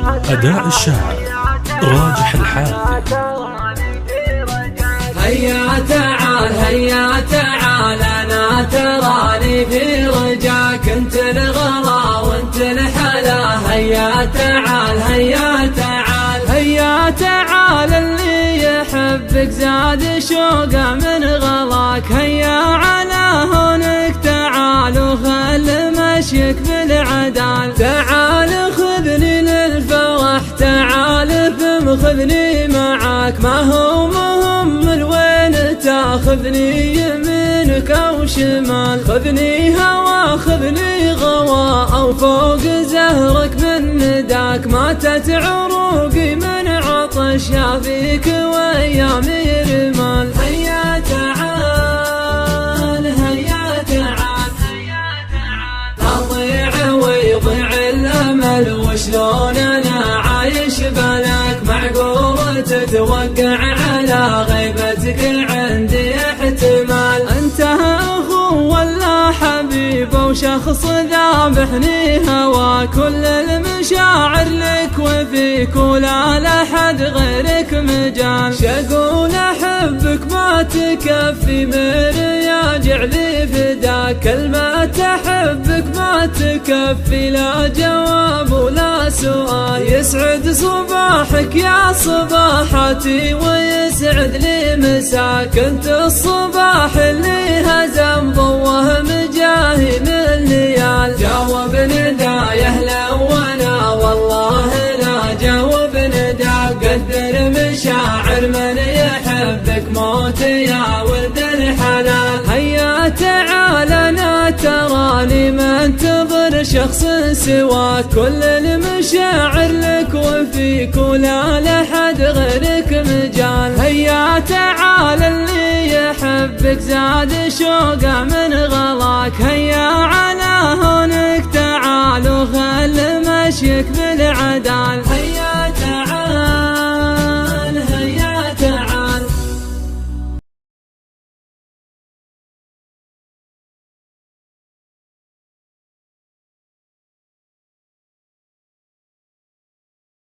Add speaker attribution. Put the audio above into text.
Speaker 1: أداء الشاعر راجح الحال.
Speaker 2: هيا تعال هيا تعال أنا تراني في رجاك، انت الغلا وانت الحلا. هيا تعال هيا تعال هيا تعال، اللي يحبك زاد شوقه من غلاك. هيا على هونك تعال وخل مشيك بالعدال. تعال خذني للفرح تعال ثم خذني معاك، ما هو مهم الوين تاخذني يمينك او شمال. خذني هوا خذني غوا او فوق زهرك من نداك. ماتت عروقي من عطش فيك وايامي رمال. هيا تعال هيا تعال اضيع ويضيع الامل، وشلون انا عايش بلاك. معقول تتوقع على غيبتك عندي احتمال. انت اخو ولا حبيب وشخص ذابحني هوا. كل المشاعر لك وفيك ولا لحد غيرك مجال. شقول احبك ما تكفي مرياجع لي فداك. كلمة احبك ما تكفي لا جواب ولا سؤال. يسعد صباحك يا صباحتي ويسعد لي مساك. انت الصباح اللي هزم ضوه مجاهي من ليال. جاوب نداي اهلا وانا والله لا جاوب نداك. قدر مشاعر من يحبك موت يا ولد الحلال. هيا تعال انا تراني ما انتظر شخص سواك. كل المشاعر لك وفيك ولا لحد غيرك مجال. هيا تعال اللي يحبك زاد شوقه من غلاك. هيا على هونك تعال وخل مشيك بالعدال.